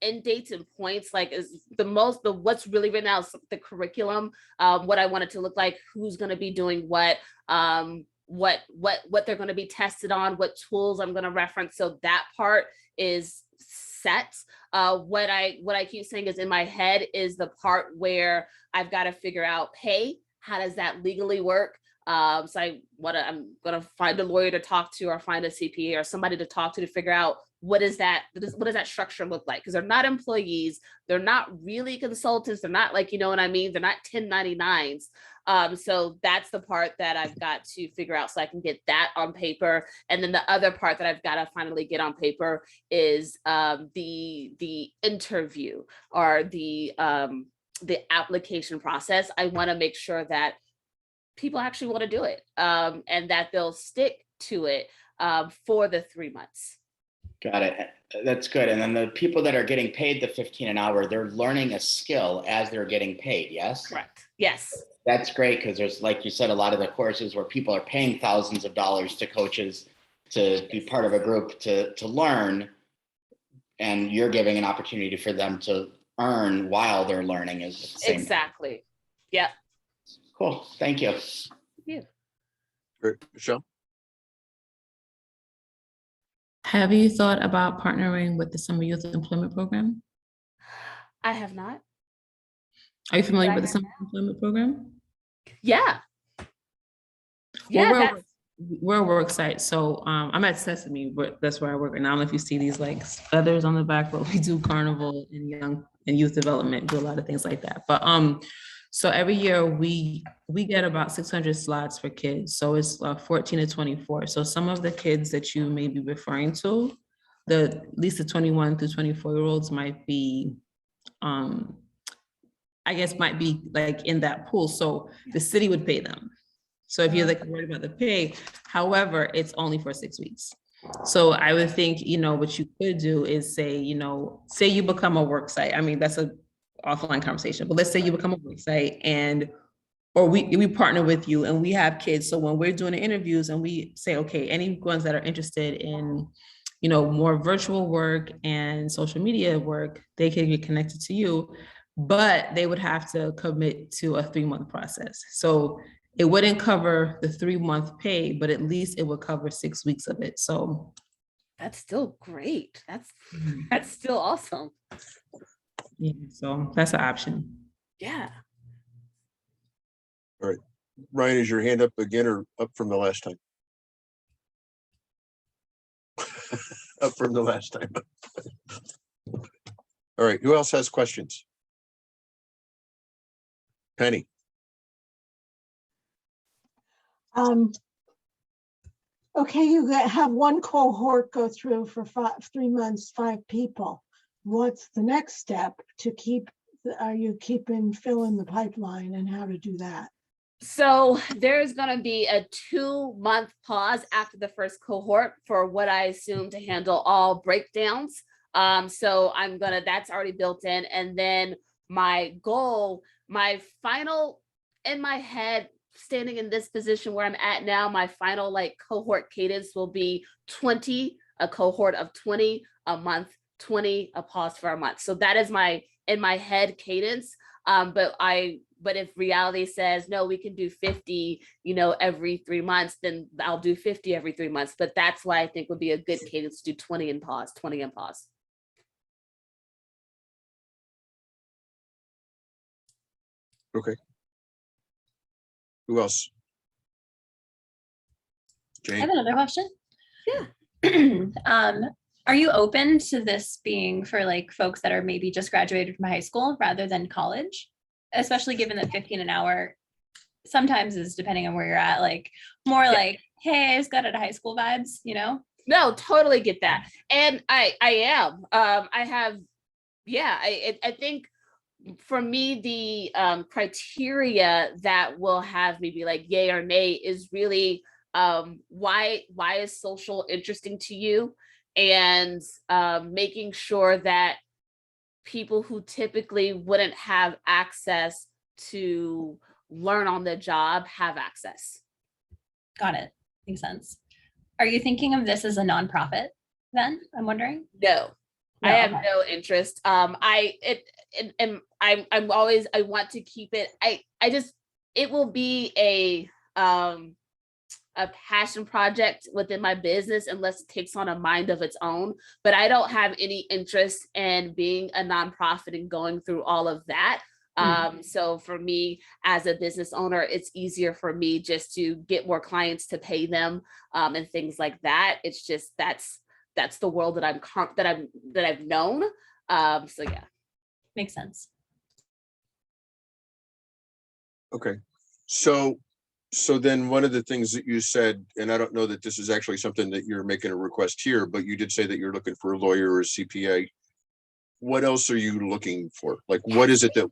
end dates and points, like is what's really written out is the curriculum, what I want it to look like, who's going to be doing what they're going to be tested on, what tools I'm going to reference. So that part is set. What I keep saying is in my head is the part where I've got to figure out pay. How does that legally work? So I'm going to find a lawyer to talk to, or find a CPA or somebody to talk to figure out what does that structure look like? Because they're not employees, they're not really consultants, they're not like, you know what I mean? They're not 1099s. So that's the part that I've got to figure out so I can get that on paper. And then the other part that I've got to finally get on paper is the interview or the application process. I want to make sure that people actually want to do it, and that they'll stick to it for the 3 months. Got it. That's good. And then the people that are getting paid the 15 an hour, they're learning a skill as they're getting paid. Yes. Correct. Yes. That's great, because there's, like you said, a lot of the courses where people are paying thousands of dollars to coaches to be part of a group to learn, and you're giving an opportunity for them to earn while they're learning. Is the same. Exactly. Yeah. Cool. Thank you. Great. Michelle? Have you thought about partnering with the Summer Youth Employment Program? I have not. Are you familiar I with the have Summer Youth Employment Program? Yeah. Well, we're a work site. So I'm at Sesame, but that's where I work right now. I don't know if you see these like feathers on the back, but we do carnival and young and youth development, do a lot of things like that. But so every year we get about 600 slots for kids. So it's 14 to 24. So some of the kids that you may be referring to, at least the 21 to 24-year-olds might be, I guess might be like in that pool. So the city would pay them. So if you're like worried about the pay, however, it's only for 6 weeks. So I would think, what you could do is say, say you become a work site. I mean, that's a offline conversation, but let's say you become a work site or we partner with you and we have kids. So when we're doing the interviews and we say, okay, any ones that are interested in, more virtual work and social media work, they can get connected to you, but they would have to commit to a 3-month process. So it wouldn't cover the 3-month pay, but at least it would cover 6 weeks of it. So that's still great. That's still awesome. yeah, so that's an option. Yeah. All right. Ryan, is your hand up again or up from the last time? Up from the last time. All right. Who else has questions? Penny. Okay, you have one cohort go through for 3 months, 5 people. What's the next step to are you filling the pipeline, and how to do that? So there's going to be a 2-month pause after the first cohort for what I assume to handle all breakdowns. So that's already built in. And then my goal, my final in my head, standing in this position where I'm at now, my final cohort cadence will be 20, a cohort of 20 a month, 20, a pause for a month. So that is in my head cadence. But if reality says, no, we can do 50, every 3 months, then I'll do 50 every 3 months. But that's why I think would be a good cadence to do 20 and pause, 20 and pause. Okay. Who else? I Jane. have another question. Yeah. Are you open to this being for folks that are maybe just graduated from high school rather than college? Especially given that 15 an hour sometimes is, depending on where you're at, more hey, I just got out of high school vibes, No, totally get that. And I am. I think for me, the criteria that will have me be yay or nay is really why is social interesting to you, and making sure that people who typically wouldn't have access to learn on the job have access. Got it. Makes sense. Are you thinking of this as a nonprofit then? I'm wondering. No. I have no interest. I want to keep it. It will be a passion project within my business unless it takes on a mind of its own. But I don't have any interest in being a nonprofit and going through all of that. So for me as a business owner, it's easier for me just to get more clients to pay them and things like that. It's just that's that's the world that I've known. So yeah. Makes sense. Okay. So then one of the things that you said, and I don't know that this is actually something that you're making a request here, but you did say that you're looking for a lawyer or a CPA. What else are you looking for? Like, what is it that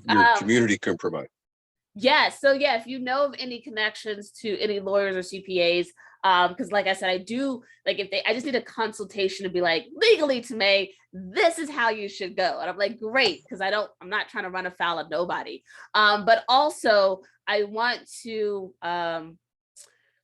your community can provide? Yeah. So yeah, if you know of any connections to any lawyers or CPAs, because like I said, I do like I just need a consultation to be like, legally, Tamay, this is how you should go. And I'm like, great, because I'm not trying to run afoul of nobody. But also I want to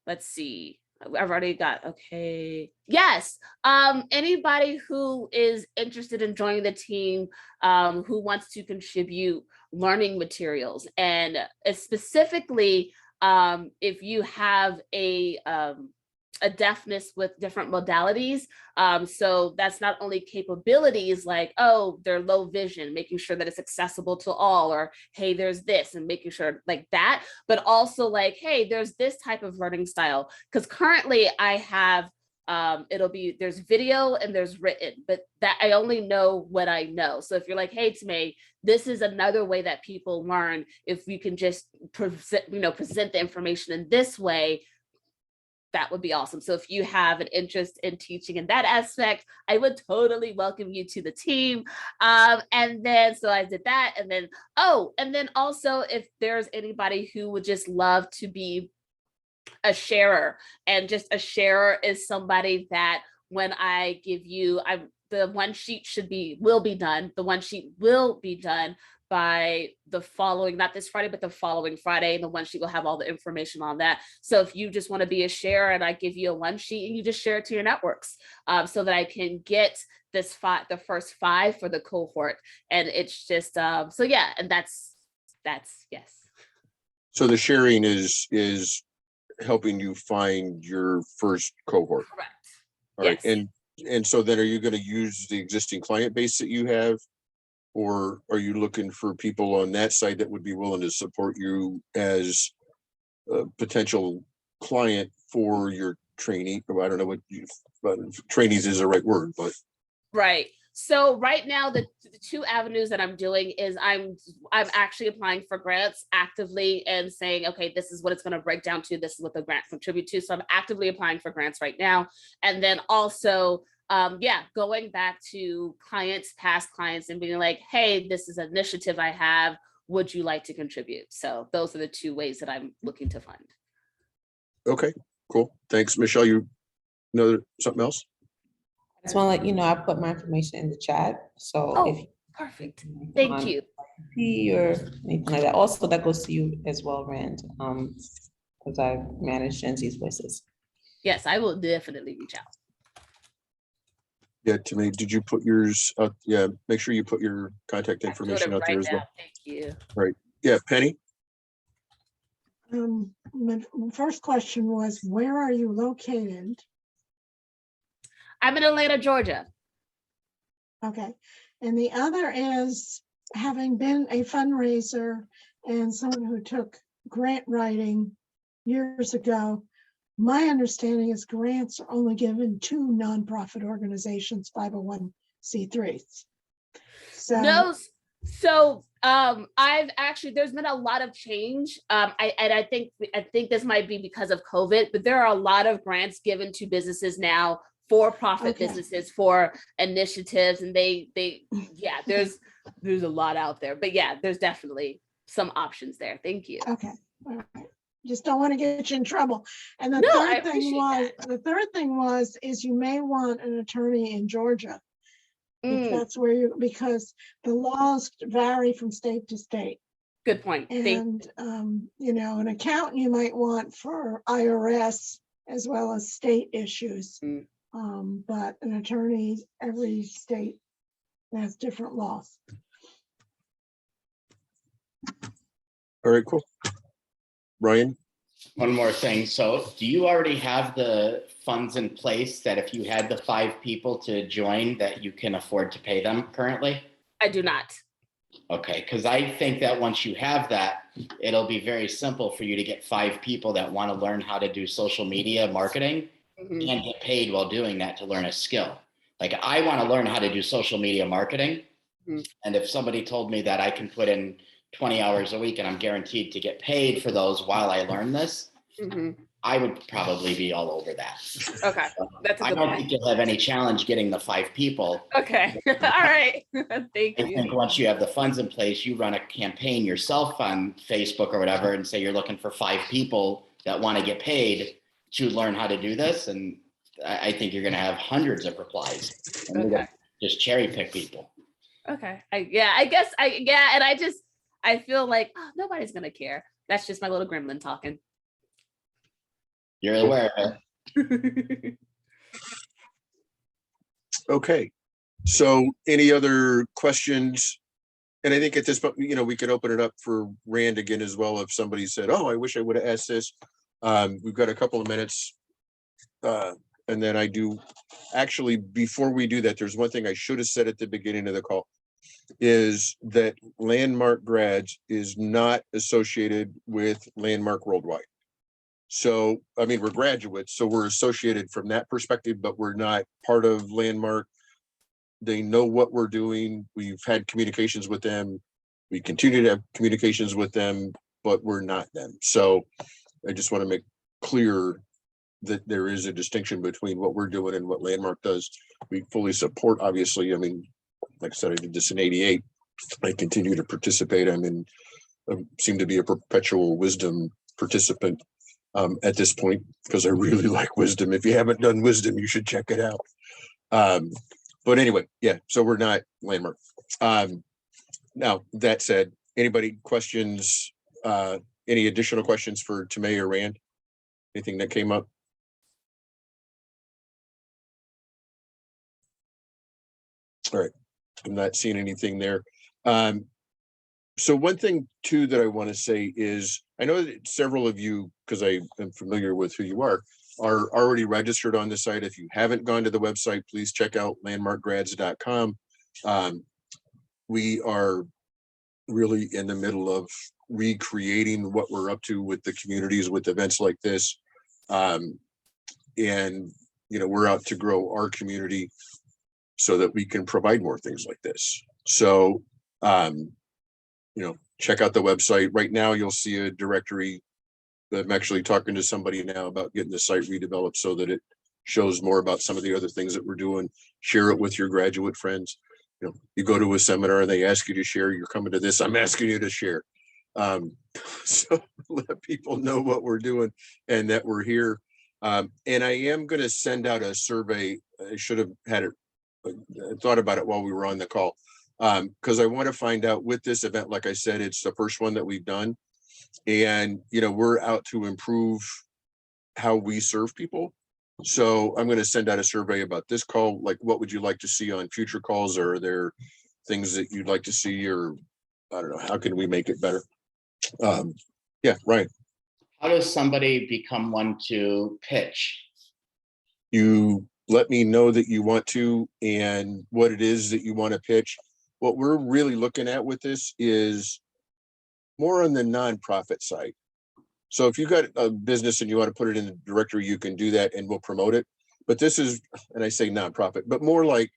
let's see. I've already got, okay. Yes. Anybody who is interested in joining the team, who wants to contribute learning materials, and specifically, if you have a deafness with different modalities. So that's not only capabilities like, oh, they're low vision, making sure that it's accessible to all, or hey, there's this, and making sure like that, but also like, hey, there's this type of learning style. Because currently I have, there's video and there's written, but that I only know what I know. So if you're like, hey, Tamay, this is another way that people learn, if we can just present the information in this way, that would be awesome. So if you have an interest in teaching in that aspect, I would totally welcome you to the team. And then, so I did that. And then, and then also if there's anybody who would just love to be a sharer, and just a sharer is somebody that when I give you, the one sheet will be done. The one sheet will be done by the following, not this Friday, but the following Friday. And the one sheet will have all the information on that. So if you just want to be a sharer and I give you a one sheet and you just share it to your networks, so that I can get the first 5 for the cohort. And it's just, so yeah, and that's yes. So the sharing is helping you find your first cohort. Correct. All right. Yes. And so then are you going to use the existing client base that you have? Or are you looking for people on that side that would be willing to support you as a potential client for your trainee? I don't know but trainees is the right word, but. Right. So right now, the 2 avenues that I'm doing is I'm actually applying for grants actively and saying, okay, this is what it's going to break down to. This is what the grant contribute to. So I'm actively applying for grants right now. And then also, going back to past clients and being like, hey, this is an initiative I have. Would you like to contribute? So those are the 2 ways that I'm looking to fund. Okay, cool. Thanks, Michelle. You know something else? I just want to let you know, I put my information in the chat. So if perfect. Thank you. Or anything like that. Also, that goes to you as well, Rand, because I manage Gen Z's voices. Yes, I will definitely reach out. Yeah, Tamay, did you put yours? Yeah, make sure you put your contact information out there as well. Thank you. Right. Yeah, Penny. My first question was, where are you located? I'm in Atlanta, Georgia. Okay. And the other is, having been a fundraiser and someone who took grant writing years ago, my understanding is grants are only given to nonprofit organizations, 501c3s. I've actually, there's been a lot of change. I think this might be because of COVID, but there are a lot of grants given to businesses now, for-profit businesses, for initiatives, and there's a lot out there, but yeah, there's definitely some options there. Thank you. Okay. All right. Just don't want to get you in trouble. And the third thing was you may want an attorney in Georgia. If that's where because the laws vary from state to state. Good point. And an accountant you might want for IRS as well as state issues. But an attorney, every state has different laws. All right, cool. Ryan? One more thing. So do you already have the funds in place that if you had the 5 people to join that you can afford to pay them currently? I do not. Okay, because I think that once you have that, it'll be very simple for you to get 5 people that want to learn how to do social media marketing Mhm. and get paid while doing that to learn a skill. Like I want to learn how to do social media marketing. Mhm. And if somebody told me that I can put in 20 hours a week and I'm guaranteed to get paid for those while I learn this, Mhm. I would probably be all over that. Okay, that's a I good don't point. think you'll have any challenge getting the 5 people. Okay, all right. Thank I you. think once you have the funds in place, you run a campaign yourself on Facebook or whatever and say you're looking for 5 people that want to get paid to learn how to do this. And I think you're going to have hundreds of replies. And you're Okay. gonna just cherry pick people. Okay. And I feel like nobody's gonna care. That's just my little gremlin talking. You're aware of it. Okay, so any other questions? And I think at this point, we could open it up for Rand again as well. If somebody said, oh, I wish I would have asked this. We've got a couple of minutes. And then actually, before we do that, there's one thing I should have said at the beginning of the call, is that LandmarkGrads is not associated with Landmark Worldwide. So, I mean, we're graduates, so we're associated from that perspective, but we're not part of Landmark. They know what we're doing. We've had communications with them. We continue to have communications with them, but we're not them. So I just want to make clear that there is a distinction between what we're doing and what Landmark does. We fully support, obviously. I mean, like I said, I did this in '88. I continue to participate. I seem to be a perpetual wisdom participant at this point, because I really like wisdom. If you haven't done wisdom, you should check it out. But anyway, yeah, so we're not Landmark. Now, that said, anybody questions, any additional questions for Tamay or Rand? Anything that came up? All right, I'm not seeing anything there. So one thing too that I want to say is, I know that several of you, because I am familiar with who you are already registered on the site. If you haven't gone to the website, please check out landmarkgrads.com. We are really in the middle of recreating what we're up to with the communities, with events like this. And, we're out to grow our community so that we can provide more things like this. So, check out the website. Right now, you'll see a directory. I'm actually talking to somebody now about getting the site redeveloped so that it shows more about some of the other things that we're doing. Share it with your graduate friends. You go to a seminar and they ask you to share. You're coming to this, I'm asking you to share. So let people know what we're doing and that we're here. And I am going to send out a survey. I should have had it, I thought about it while we were on the call. Because I want to find out with this event, like I said, it's the first one that we've done. And, we're out to improve how we serve people. So I'm going to send out a survey about this call. Like, what would you like to see on future calls? Or are there things that you'd like to see, or I don't know, how can we make it better? Yeah, Ryan. How does somebody become one to pitch? You let me know that you want to and what it is that you want to pitch. What we're really looking at with this is more on the nonprofit side. So if you've got a business and you want to put it in the directory, you can do that and we'll promote it. But this is, and I say nonprofit, but more like,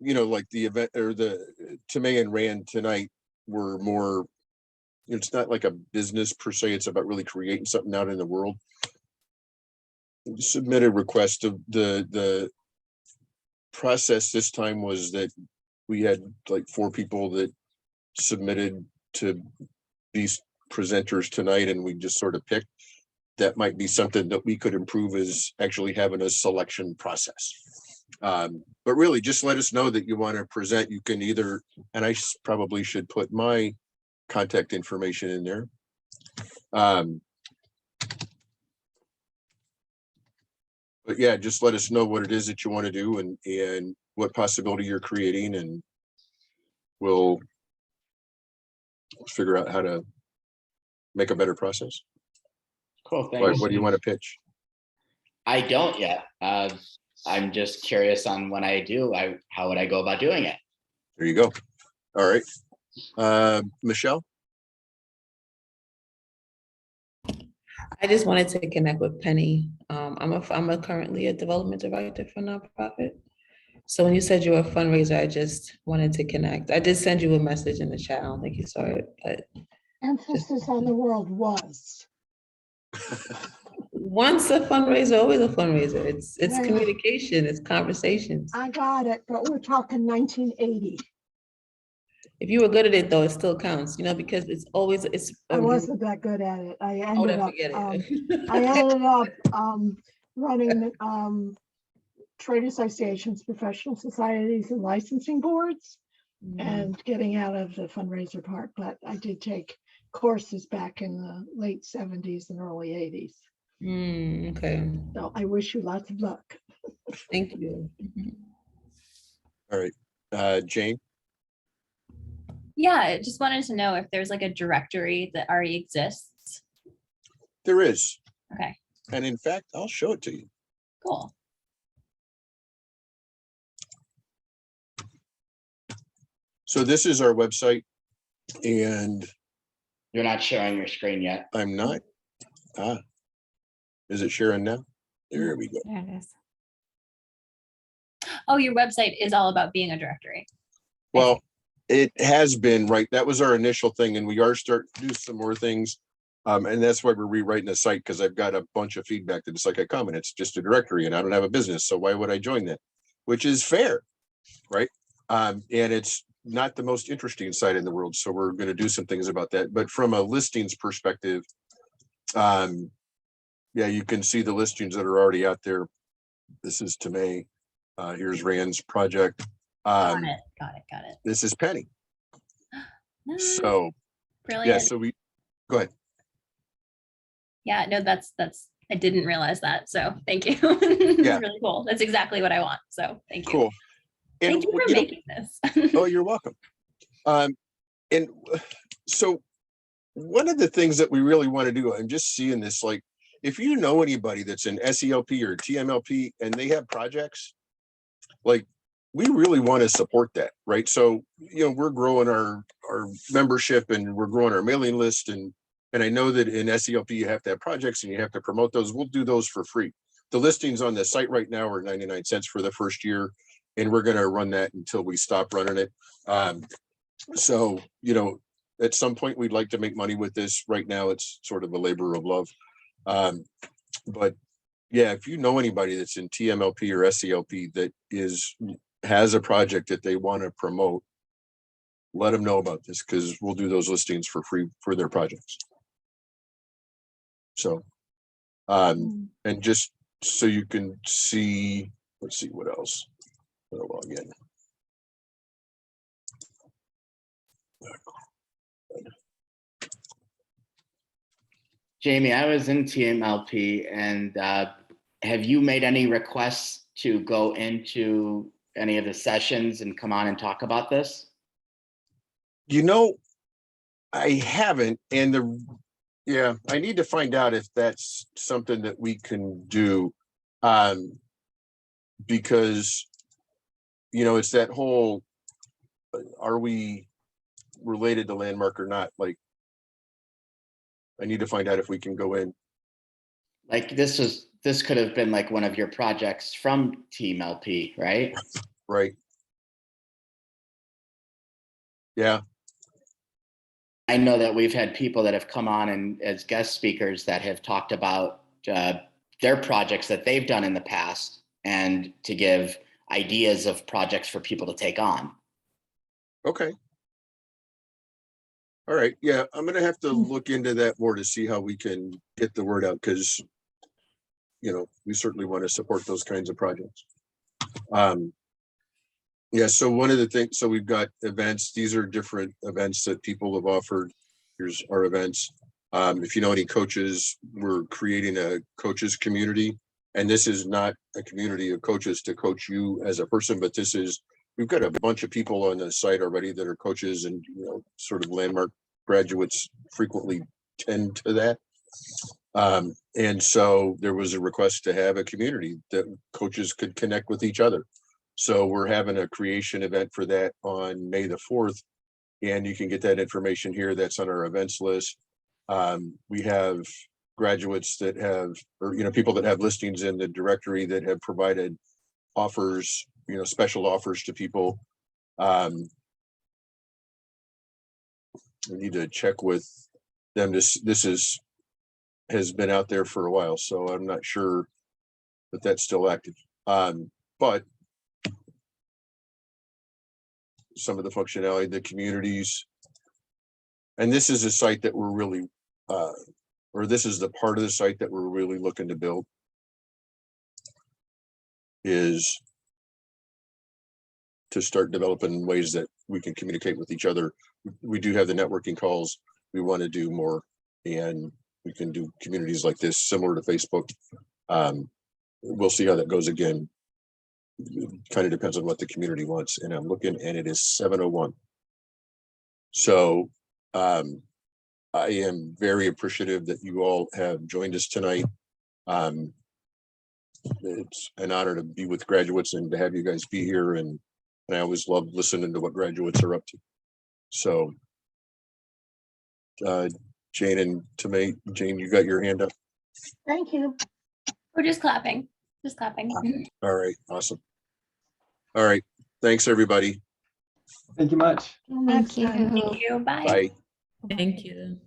like the event or the Tamay and Rand tonight were more, it's not like a business per se. It's about really creating something out in the world. Submit a request of the process this time was that we had like 4 people that submitted to these presenters tonight, and we just sort of picked. That might be something that we could improve, is actually having a selection process. But really just let us know that you want to present. You can either, and I probably should put my contact information in there. But yeah, just let us know what it is that you want to do and what possibility you're creating, and we'll figure out how to make a better process. Cool, thanks. What do you want to pitch? I don't yet. I'm just curious on when I do, how would I go about doing it? There you go. All right. Michelle? I just wanted to connect with Penny. I'm currently a development director for nonprofit. So when you said you were a fundraiser, I just wanted to connect. I did send you a message in the chat. I don't think you saw it, but Emphasis on the word was. once a fundraiser, always a fundraiser. It's Yeah. communication, it's conversations. I got it, but we're talking 1980. If you were good at it though, it still counts, because it's. I wasn't that good at it. I Oh, ended then up, forget I it. ended up running trade associations, professional societies, and licensing boards, and getting out of the fundraiser part. But I did take courses back in the late 70s and early 80s. Okay, So I wish you lots of luck. thank you. All right, Jane. Yeah, I just wanted to know if there's like a directory that already exists. There is, Okay, and in fact, I'll show it to you. cool. So this is our website, and You're not sharing your screen yet. I'm not. Is it sharing now? There we go. There it is. Oh, your website is all about being a directory. Well, it has been, right. That was our initial thing, and we are starting to do some more things. And that's why we're rewriting the site, because I've got a bunch of feedback that it's like I come and it's just a directory and I don't have a business. So why would I join that? Which is fair, right? And it's not the most interesting site in the world. So we're going to do some things about that. But from a listings perspective, yeah, you can see the listings that are already out there. This is Tamay. Here's Rand's project. Got it. This is Penny. Nice. So Brilliant. yeah, so go ahead. Yeah, no, that's I didn't realize that. So thank you. It's Yeah. really cool. That's exactly what I want. So thank you. Cool. And Thank you for making this. oh, you're welcome. And so one of the things that we really want to do, I'm just seeing this, like, if you know anybody that's in SELP or TMLP and they have projects, like, we really want to support that, right? So, we're growing our membership and we're growing our mailing list. And I know that in SELP, you have to have projects and you have to promote those. We'll do those for free. The listings on the site right now are 99 cents for the first year. And we're going to run that until we stop running it. So, at some point we'd like to make money with this. Right now, it's sort of a labor of love. But yeah, if you know anybody that's in TMLP or SELP that has a project that they want to promote, let them know about this, because we'll do those listings for free for their projects. So, and just so you can see, let's see what else. I'll log in. Jamie, I was in TMLP, and have you made any requests to go into any of the sessions and come on and talk about this? I haven't, and I need to find out if that's something that we can do, because it's that whole, are we related to Landmark or not? Like, I need to find out if we can go in. Like, this could have been like one of your projects from TMLP, right? Right. Yeah. I know that we've had people that have come on and as guest speakers that have talked about their projects that they've done in the past, and to give ideas of projects for people to take on. Okay. All right. Yeah, I'm going to have to look into that more to see how we can get the word out, because, we certainly want to support those kinds of projects. Yeah, so one of the things, so we've got events. These are different events that people have offered. Here's our events. If you know any coaches, we're creating a coaches community. And this is not a community of coaches to coach you as a person, but we've got a bunch of people on the site already that are coaches, and, sort of Landmark graduates frequently tend to that. And so there was a request to have a community that coaches could connect with each other. So we're having a creation event for that on May the 4th. And you can get that information here. That's on our events list. We have graduates that have, or, people that have listings in the directory that have provided offers, special offers to people. I need to check with them. This has been out there for a while, so I'm not sure that that's still active. But some of the functionality, the communities, and this is a site that we're really, or this is the part of the site that we're really looking to build, is to start developing ways that we can communicate with each other. We do have the networking calls. We want to do more, and we can do communities like this, similar to Facebook. We'll see how that goes again. Kind of depends on what the community wants. And I'm looking, and it is 7:01. So I am very appreciative that you all have joined us tonight. It's an honor to be with graduates and to have you guys be here. And I always love listening to what graduates are up to. So Jane and Tamay, Jane, you got your hand up. Thank you. We're just clapping, just clapping. All right, awesome. All right, thanks, everybody. Thank you much. Till next time. Thank you, bye. Bye. Thank you.